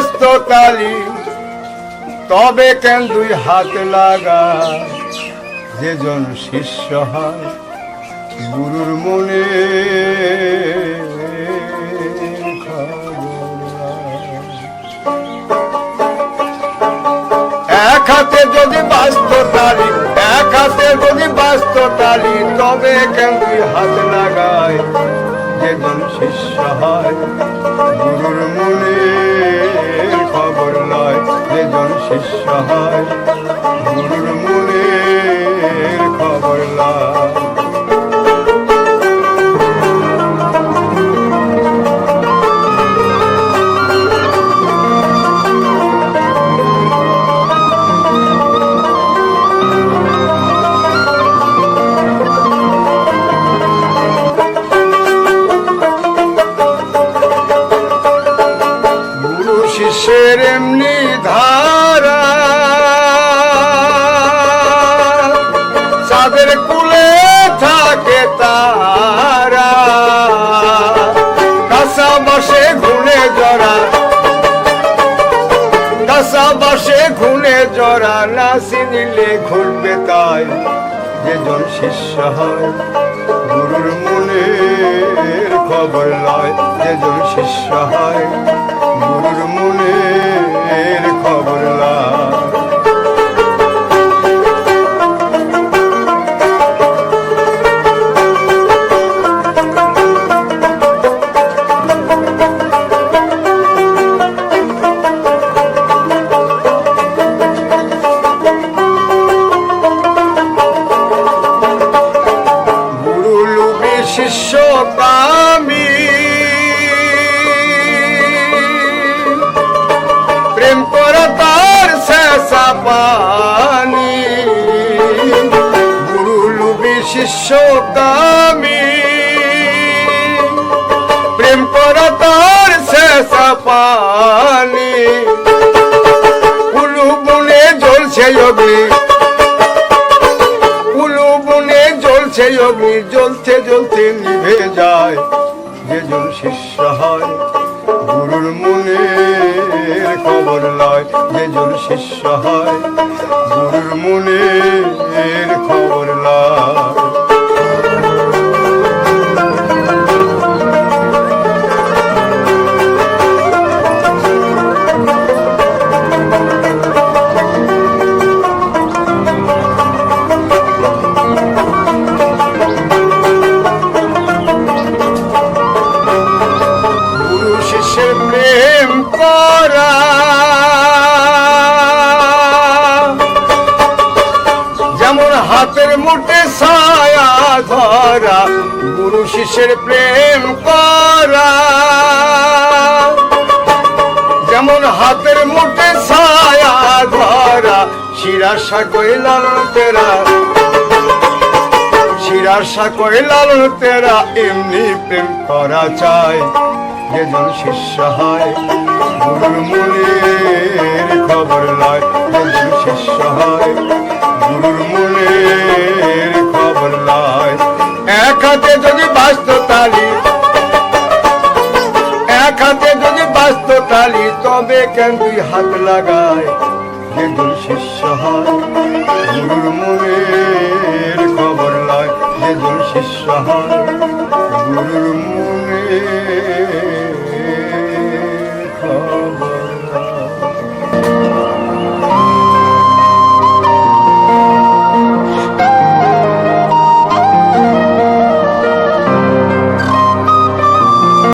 বাস্ত তালি তবে কেন দুই হাত লাগা যেজন শিষ্য হয় গুরুর মনে এক হাতে যদি বাস্ত তালি এক হাতে যদি বাস্ত তালি তবে কেন দুই হাত লাগায় যেজন শিষ্য হয় গুরুর মনে খবর লয় যেজন শিষ্য হয় গুরুর মনে খবর লয় শিষ্যের এমনি ধারা চাঁদের কুলে থাকে তারা কাঁচা বাসে ঘুনে জরা কাঁচা বাসে ঘুনে জরা না চিনিলে ঘুরবে তাই যেজন শিষ্য হয় গুরুর মনের খবর লয় যেজন শিষ্য হয় গুরুর মনের খবর লয় গুরু লুবি শিষ্য কামি প্রেম করা তার শেষা পানি গুরু লুবি শিষ্য কামি প্রেম করা তার শেষা পানি উলু বনে জ্বলছে অগ্নি উলু বনে জ্বলছে অগ্নি জ্বলতে জ্বলতে নিভে যায় যেজন শিষ্য হয় গুরুর মনের খবর লয় যেজন শিষ্য হয় গুরুর মনের খবর লয় প্রেম করা যেমন হাতের মুঠে ছায়া ধরা গুরু শিষ্যের প্রেম করা যেমন হাতের মুঠে ছায়া ধরা শিরাশা কইলাল তেরা শিরাশা কইলাল তেরা এমনি প্রেম করা চায় যেজন শিষ্য হয় গুরুর মনের খবর লয় যেজন শিষ্য হয় গুরুর মনের খবর লয় এক হাতে যদি বাস্ত তালি এক হাতে যদি বাস্ত তালি তবে কেন দুই হাত লাগায় যেজন শিষ্য হয় গুরুর মনের খবর লয় যেজন শিষ্য হয়